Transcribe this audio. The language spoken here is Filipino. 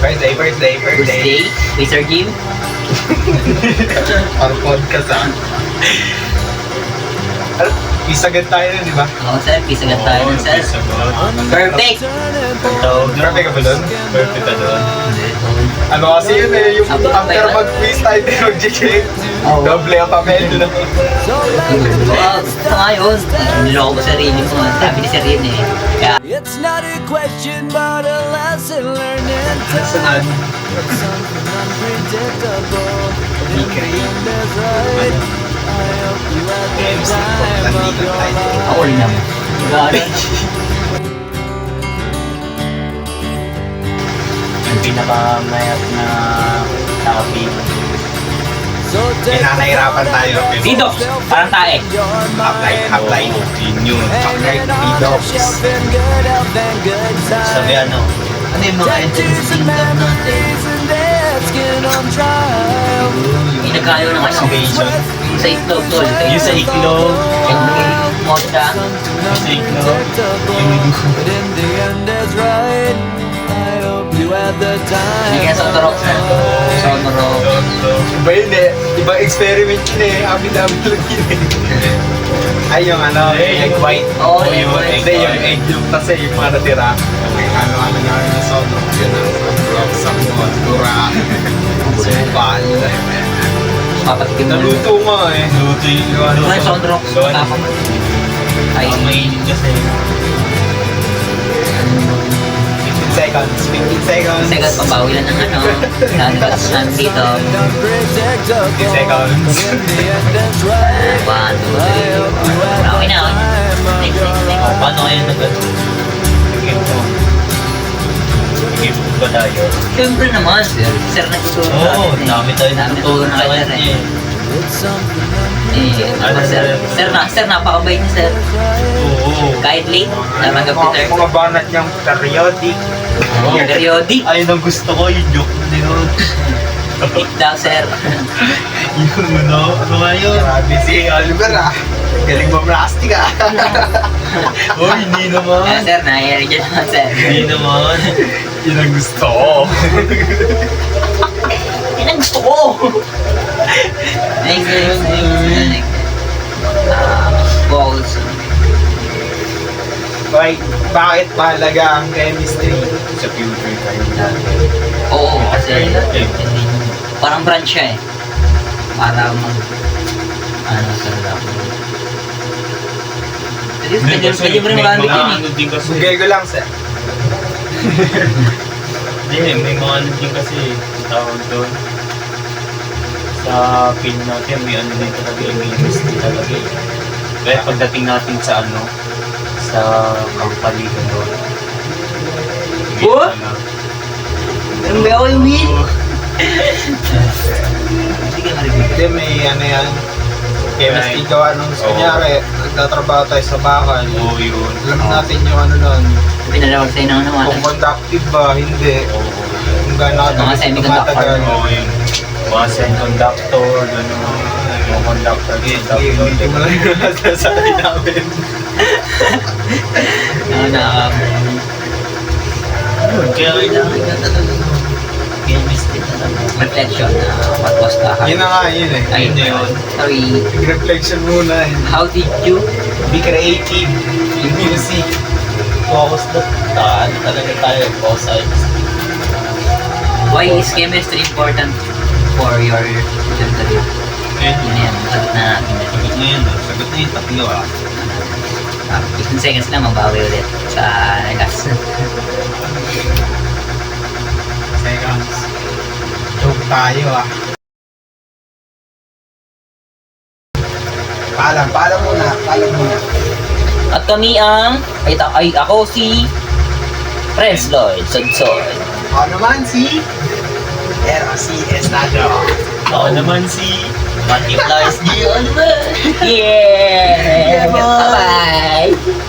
Birthday. Wizard Game. Pang podcast Peace agad tayo nun, di ba? Oo, sir. Peace agad tayo nun, sir. Perfect! Perfect ka ba dun? Perfect ka doon. Ano kasi yun yung after mag-quiz tayo tayo mag-check. Doble ang papel doon. Wow, ito nga yun. Niloko ko sarili mo. Sabi ni Sir Rin Kaya, It's not a question but a lesson learned in time. It's something unpredictable. In the end is right. I hope you had the time of your life. ako rin naman. Gano'n. Ang pinakamayat na topic. So take Nahihirapan tayo. Didox! Parang tae. Apply. Yun yun. Apply. Didox. Sabi ano yung mga Tattoos and memories and that's get on trial. Inagayo ng ano. Sa itlog, tol. yung sa iklog, Yung mocha. sa iklog, But in the end is right. I hope you had the time. Hindi kaya sa torok, sir. Sa torok. Iba yun Ibang experiment yun Amin-amin lang yun Ay, yung egg white. Oo, yung egg Hindi, yung egg yung kasi yung mga natira. Ano nga yung sono. Yun ang samon, dura, sumpal. Papatikim mo. Naluto nga luto yung Ano yung sound rock? Tapos. Ay, ang mainit kasi 15 seconds. 15 seconds. second pabawi lang ng ano. Nandito namin dito. 15 seconds. In the end is right. 1, 2, 3. Okay na, okay. Next. paano kayo nag-game ba tayo? Siyempre naman, sir. Sir, nagtuturo sa Oo, atin. dami tayo Nagtuturo na kayo, sir. It's something Ano, sir? Sir, napakabait niya, sir. Oo. Kahit late, natanggap ni sir. Mga banat niyang periodic. Periodic. Ayun ang gusto ko, yung joke na yun. Hit daw, sir. Yung ano nga yun? Grabe si Oliver Galing mo plastic Oh, hindi naman. Sir, nangyayari dyan naman, sir. Hindi naman. Yun ang gusto ko. Yan ang gusto ko. Next. Balls. Wait, bakit mahalaga ang chemistry sa future kayo? Oo, kasi parang branch siya para ano sir lang. Pwede mo rin magamit yun ano din kasi. Sugay ko lang, sir. Hindi, may mga ano din kasi tawag doon. Sa pin natin, may ano din talaga, may chemistry talaga eh. Kaya pagdating natin sa ano, sa kampaligan doon. Oh? Ang bayaw yung win. Hindi ka marinig. Hindi, may ano yan. Chemistry gawa nung kunyari, nagtatrabaho tayo sa bahay. Oo, yun. Alam natin yung ano nun. Pinalawag sa'yo ng ano. Kung conductive ba, hindi. Oo. Kung gano'n Mga semiconductor. Oo, yun. Mga semiconductor, gano'n. Mga conductor, Hindi mo lang yung nasasabi namin. Kaya kailangan ka talaga chemistry talaga. Reflection. What was the Yun na nga yun Ayun na yun. Sorry. Reflection muna How did you Be creative in music. Focus na talaga tayo. Focus tayo. Why is chemistry important for your future career? Yun yan, sagot na natin. Sagot na yun. Sagot na yung tatlo 15 seconds lang, mabawi ulit sa last. Seconds. Joke tayo Paalam muna. At kami ay ako si Friends Lloyd Sodson. Ako naman si ROC Estado. Ako naman si Matthew Flies G. Oliver. Yeah! Bye-bye!